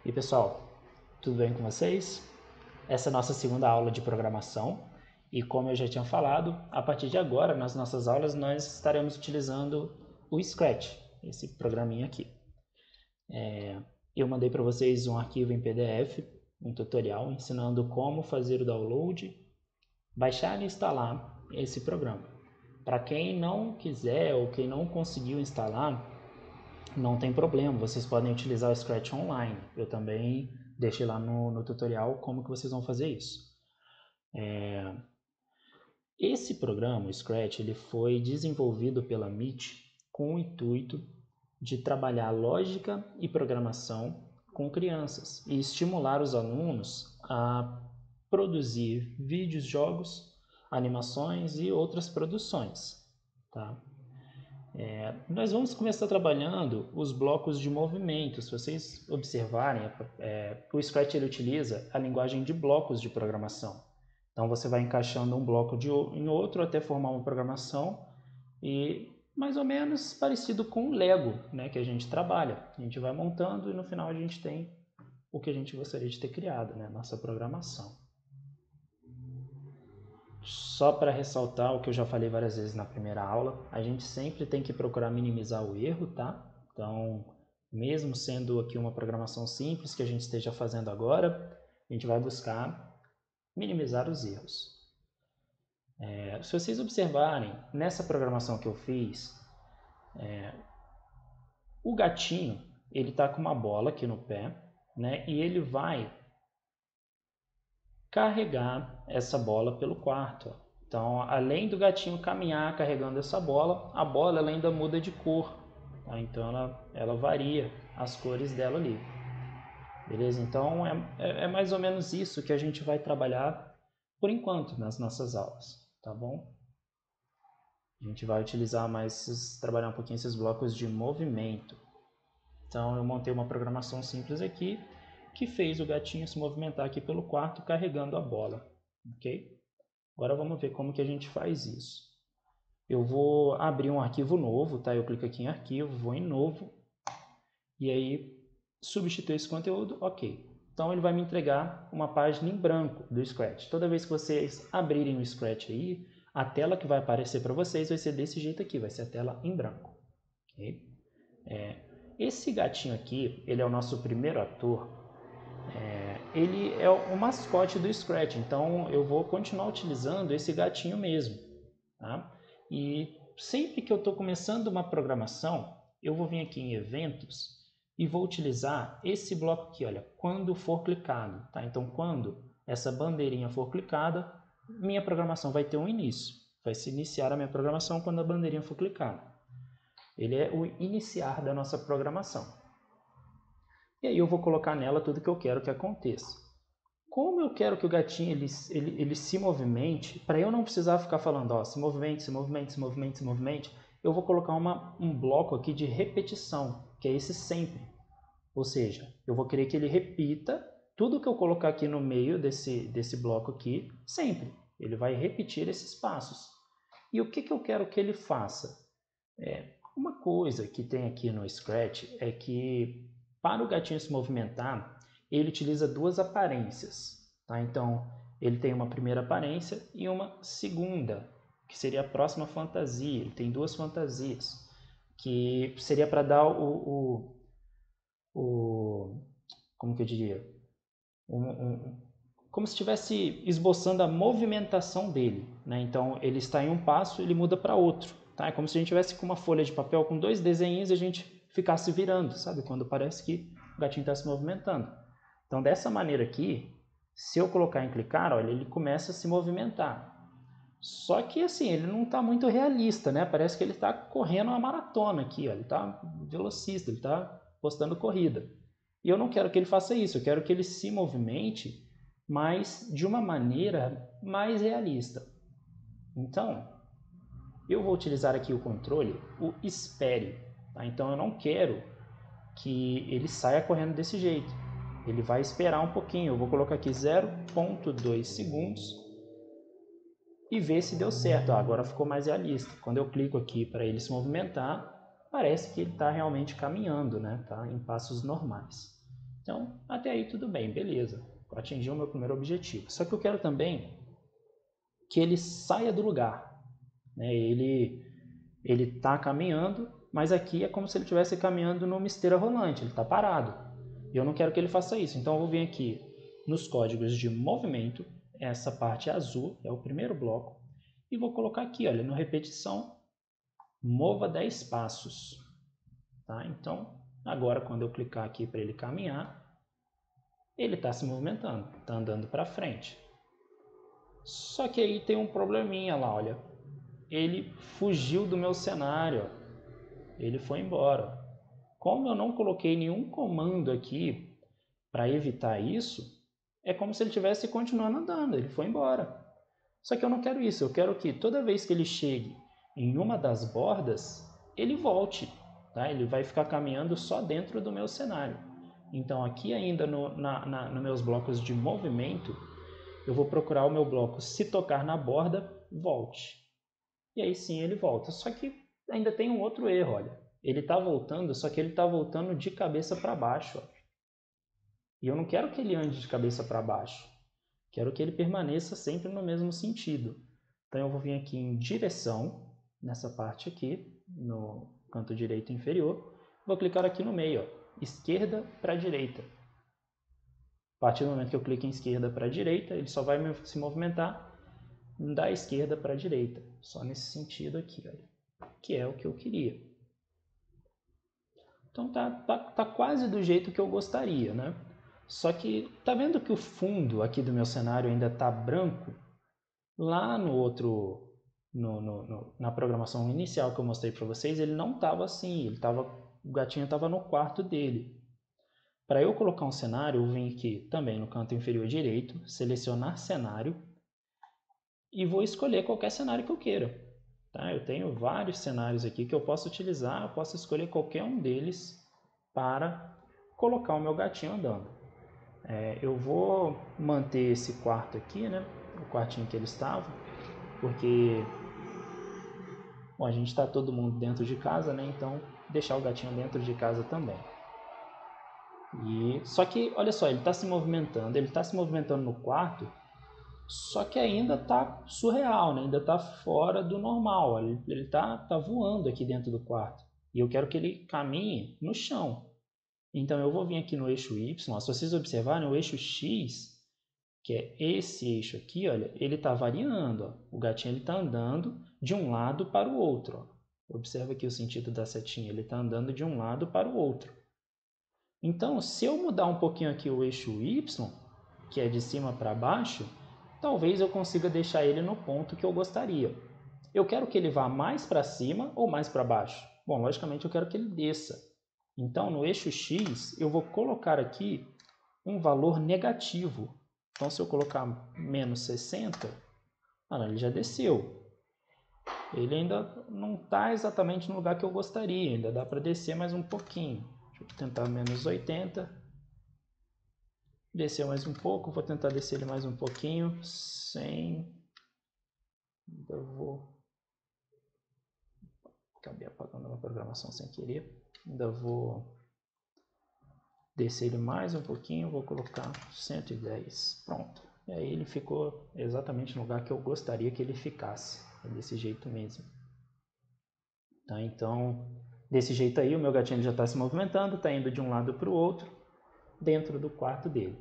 E pessoal, tudo bem com vocês? Essa é a nossa segunda aula de programação e como eu já tinha falado, a partir de agora nas nossas aulas nós estaremos utilizando o Scratch, esse programinha aqui. Eu mandei para vocês um arquivo em PDF, um tutorial ensinando como fazer o download, baixar e instalar esse programa. Para quem não quiser ou quem não conseguiu instalar, não tem problema, vocês podem utilizar o Scratch online. Eu também deixei lá no tutorial como que vocês vão fazer isso. Esse programa, o Scratch, ele foi desenvolvido pela MIT com o intuito de trabalhar lógica e programação com crianças e estimular os alunos a produzir vídeos, jogos, animações e outras produções. Tá? Nós vamos começar trabalhando os blocos de movimento. Se vocês observarem, o Scratch ele utiliza a linguagem de blocos de programação. Então você vai encaixando um bloco em outro até formar uma programação e mais ou menos parecido com o Lego, né, que a gente trabalha. A gente vai montando e no final a gente tem o que a gente gostaria de ter criado, né, nossa programação. Só para ressaltar o que eu já falei várias vezes na primeira aula, a gente sempre tem que procurar minimizar o erro, tá? Então, mesmo sendo aqui uma programação simples que a gente esteja fazendo agora, a gente vai buscar minimizar os erros. Se vocês observarem, nessa programação que eu fiz, o gatinho, ele está com uma bola aqui no pé, né? E ele vai carregar essa bola pelo quarto. Então, além do gatinho caminhar carregando essa bola, a bola ela ainda muda de cor. Tá? Então, ela varia as cores dela ali. Beleza? Então, é mais ou menos isso que a gente vai trabalhar por enquanto nas nossas aulas. Tá bom? A gente vai utilizar trabalhar um pouquinho esses blocos de movimento. Então, eu montei uma programação simples aqui que fez o gatinho se movimentar aqui pelo quarto carregando a bola. Ok? Agora vamos ver como que a gente faz isso. Eu vou abrir um arquivo novo, tá? Eu clico aqui em arquivo, vou em novo e aí substituir esse conteúdo, ok. Então ele vai me entregar uma página em branco do Scratch. Toda vez que vocês abrirem o Scratch aí, a tela que vai aparecer para vocês vai ser desse jeito aqui, vai ser a tela em branco. Okay? Esse gatinho aqui, ele é o nosso primeiro ator. Ele é o mascote do Scratch, então eu vou continuar utilizando esse gatinho mesmo. Tá? E sempre que eu estou começando uma programação, eu vou vir aqui em eventos e vou utilizar esse bloco aqui, olha, quando for clicado. Tá? Então, quando essa bandeirinha for clicada, minha programação vai ter um início. Vai se iniciar a minha programação quando a bandeirinha for clicada. Ele é o iniciar da nossa programação. E aí eu vou colocar nela tudo que eu quero que aconteça. Como eu quero que o gatinho ele se movimente, para eu não precisar ficar falando, ó, se movimente, se movimente, se movimente, se movimente, eu vou colocar um bloco aqui de repetição, que é esse sempre. Ou seja, eu vou querer que ele repita tudo que eu colocar aqui no meio desse bloco aqui, sempre. Ele vai repetir esses passos. E o que eu quero que ele faça? Uma coisa que tem aqui no Scratch é que para o gatinho se movimentar, ele utiliza duas aparências. Tá? Então, ele tem uma primeira aparência e uma segunda, que seria a próxima fantasia. Ele tem duas fantasias, que seria para dar como que eu diria? Como se estivesse esboçando a movimentação dele. Né? Então, ele está em um passo, ele muda para outro. Tá? É como se a gente tivesse com uma folha de papel com dois desenhos e a gente ficasse virando, sabe? Quando parece que o gatinho está se movimentando. Então, dessa maneira aqui, se eu colocar em clicar, olha, ele começa a se movimentar. Só que, assim, ele não está muito realista, né? Parece que ele está correndo uma maratona aqui, ó. Ele está velocista, ele está postando corrida. E eu não quero que ele faça isso, eu quero que ele se movimente, mas de uma maneira mais realista. Então, eu vou utilizar aqui o controle, o espere. Tá? Então, eu não quero que ele saia correndo desse jeito. Ele vai esperar um pouquinho. Eu vou colocar aqui 0,2 segundos e ver se deu certo. Agora ficou mais realista. Quando eu clico aqui para ele se movimentar, parece que ele está realmente caminhando, né? Tá? Em passos normais. Então, até aí tudo bem, beleza. Eu atingi o meu primeiro objetivo. Só que eu quero também que ele saia do lugar, né? Ele está caminhando, mas aqui é como se ele estivesse caminhando numa esteira rolante, ele está parado. E eu não quero que ele faça isso, então eu vou vir aqui nos códigos de movimento, essa parte azul é o primeiro bloco, e vou colocar aqui, olha, no repetição, mova 10 passos. Tá? Então, agora quando eu clicar aqui para ele caminhar, ele está se movimentando, está andando para frente. Só que aí tem um probleminha lá, olha. Ele fugiu do meu cenário, ele foi embora. Como eu não coloquei nenhum comando aqui para evitar isso, é como se ele estivesse continuando andando, ele foi embora. Só que eu não quero isso, eu quero que toda vez que ele chegue em uma das bordas, ele volte. Tá? Ele vai ficar caminhando só dentro do meu cenário. Então aqui ainda nos meus blocos de movimento, eu vou procurar o meu bloco se tocar na borda, volte. E aí sim ele volta. Só que ainda tem um outro erro, olha. Ele está voltando, só que ele está voltando de cabeça para baixo. Ó. E eu não quero que ele ande de cabeça para baixo. Quero que ele permaneça sempre no mesmo sentido. Então eu vou vir aqui em direção, nessa parte aqui, no canto direito inferior. Vou clicar aqui no meio, ó, esquerda para direita. A partir do momento que eu clico em esquerda para direita, ele só vai se movimentar da esquerda para a direita. Só nesse sentido aqui, olha, que é o que eu queria. Então tá quase do jeito que eu gostaria, né? Só que tá vendo que o fundo aqui do meu cenário ainda tá branco? Lá no outro, na programação inicial que eu mostrei para vocês, ele não estava assim, o gatinho estava no quarto dele. Para eu colocar um cenário, eu vim aqui também no canto inferior direito, selecionar cenário e vou escolher qualquer cenário que eu queira. Tá? Eu tenho vários cenários aqui que eu posso utilizar, eu posso escolher qualquer um deles para colocar o meu gatinho andando. Eu vou manter esse quarto aqui, né? O quartinho que ele estava, porque bom, a gente está todo mundo dentro de casa, né? Então deixar o gatinho dentro de casa também. Só que, olha só, ele está se movimentando no quarto, só que ainda está surreal, né? Ainda está fora do normal. Ele está voando aqui dentro do quarto. E eu quero que ele caminhe no chão. Então eu vou vir aqui no eixo Y, se vocês observarem, o eixo X, que é esse eixo aqui, olha, ele está variando. Ó. O gatinho está andando de um lado para o outro. Ó. Observa aqui o sentido da setinha, ele está andando de um lado para o outro. Então, se eu mudar um pouquinho aqui o eixo Y, que é de cima para baixo, talvez eu consiga deixar ele no ponto que eu gostaria. Eu quero que ele vá mais para cima ou mais para baixo? Bom, logicamente eu quero que ele desça. Então, no eixo X, eu vou colocar aqui um valor negativo. Então, se eu colocar menos 60, ele já desceu. Ele ainda não está exatamente no lugar que eu gostaria, ainda dá para descer mais um pouquinho. Deixa eu tentar menos 80. Desceu mais um pouco, vou tentar descer ele mais um pouquinho, 100. Ainda vou... Acabei apagando a programação sem querer. Ainda vou descer ele mais um pouquinho, vou colocar 110. Pronto. E aí ele ficou exatamente no lugar que eu gostaria que ele ficasse. É desse jeito mesmo. Tá? Então, desse jeito aí, o meu gatinho já está se movimentando, está indo de um lado para o outro, dentro do quarto dele.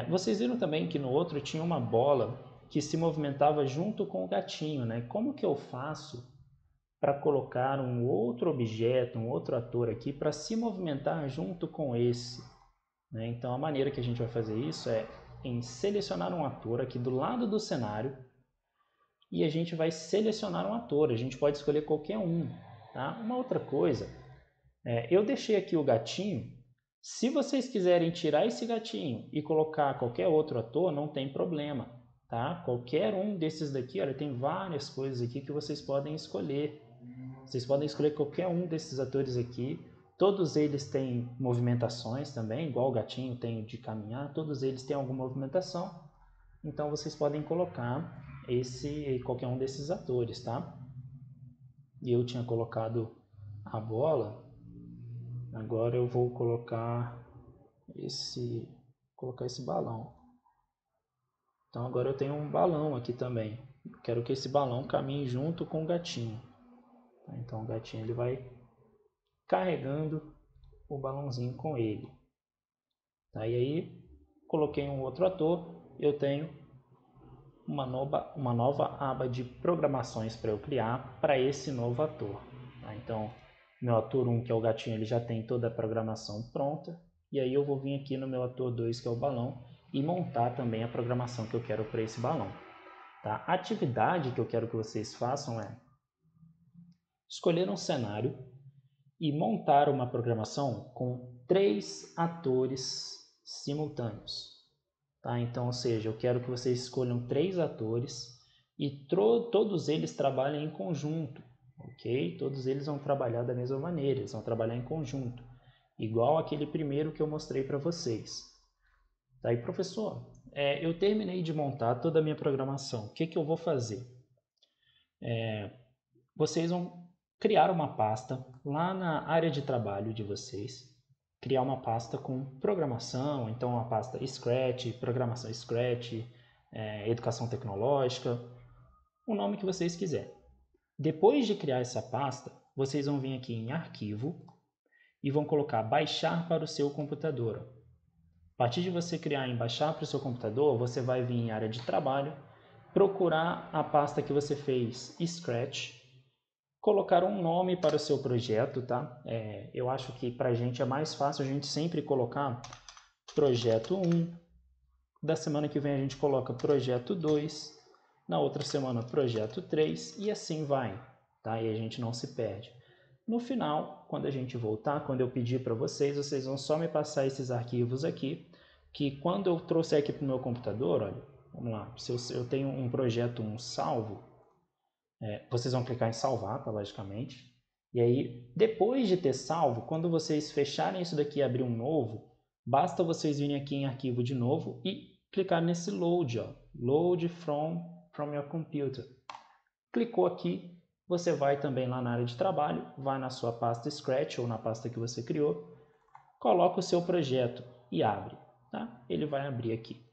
Vocês viram também que no outro tinha uma bola que se movimentava junto com o gatinho, né? Como que eu faço para colocar um outro objeto, um outro ator aqui para se movimentar junto com esse? Né? Então a maneira que a gente vai fazer isso é em selecionar um ator aqui do lado do cenário e a gente vai selecionar um ator, a gente pode escolher qualquer um. Tá? Uma outra coisa, eu deixei aqui o gatinho. Se vocês quiserem tirar esse gatinho e colocar qualquer outro ator, não tem problema, tá? Qualquer um desses daqui, olha, tem várias coisas aqui que vocês podem escolher. Vocês podem escolher qualquer um desses atores aqui. Todos eles têm movimentações também, igual o gatinho tem de caminhar. Todos eles têm alguma movimentação. Então vocês podem colocar qualquer um desses atores, tá? E eu tinha colocado a bola. Agora eu vou colocar colocar esse balão. Então agora eu tenho um balão aqui também. Quero que esse balão caminhe junto com o gatinho. Então o gatinho ele vai carregando o balãozinho com ele. E aí coloquei um outro ator, eu tenho uma nova aba de programações para eu criar para esse novo ator. Então meu ator 1, que é o gatinho, ele já tem toda a programação pronta. E aí eu vou vir aqui no meu ator 2, que é o balão, e montar também a programação que eu quero para esse balão. Tá? A atividade que eu quero que vocês façam é escolher um cenário e montar uma programação com 3 atores simultâneos. Tá? Então, ou seja, eu quero que vocês escolham 3 atores e todos eles trabalhem em conjunto, ok? Todos eles vão trabalhar da mesma maneira, eles vão trabalhar em conjunto, igual aquele primeiro que eu mostrei para vocês. Tá? E professor, eu terminei de montar toda a minha programação, o que eu vou fazer? Vocês vão criar uma pasta lá na área de trabalho de vocês, criar uma pasta com programação, então uma pasta Scratch, programação Scratch, educação tecnológica, o nome que vocês quiserem. Depois de criar essa pasta, vocês vão vir aqui em arquivo e vão colocar baixar para o seu computador. A partir de você criar em baixar para o seu computador, você vai vir em área de trabalho, procurar a pasta que você fez Scratch, colocar um nome para o seu projeto, tá? Eu acho que para a gente é mais fácil a gente sempre colocar projeto 1, da semana que vem a gente coloca projeto 2, na outra semana projeto 3 e assim vai, tá? E a gente não se perde. No final, quando a gente voltar, quando eu pedir para vocês, vocês vão só me passar esses arquivos aqui, que quando eu trouxer aqui para o meu computador, olha, vamos lá, se eu tenho um projeto 1 salvo, vocês vão clicar em salvar, tá, logicamente. E aí, depois de ter salvo, quando vocês fecharem isso daqui e abrir um novo, basta vocês virem aqui em arquivo de novo e clicar nesse load, ó, load from your computer. Clicou aqui, você vai também lá na área de trabalho, vai na sua pasta Scratch ou na pasta que você criou, coloca o seu projeto e abre, tá? Ele vai abrir aqui.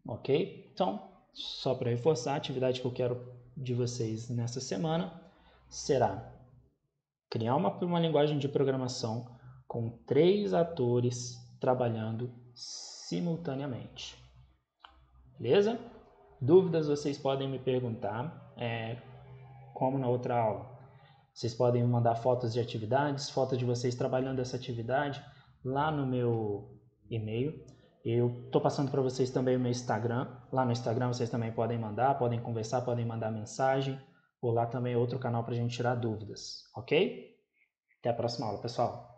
Ok? Então, só para reforçar, a atividade que eu quero de vocês nessa semana será criar uma linguagem de programação com 3 atores trabalhando simultaneamente. Beleza? Dúvidas vocês podem me perguntar, como na outra aula. Vocês podem me mandar fotos de atividades, fotos de vocês trabalhando essa atividade lá no meu e-mail. Eu estou passando para vocês também o meu Instagram. Lá no Instagram vocês também podem mandar, podem conversar, podem mandar mensagem. Ou lá também é outro canal para a gente tirar dúvidas, ok? Até a próxima aula, pessoal.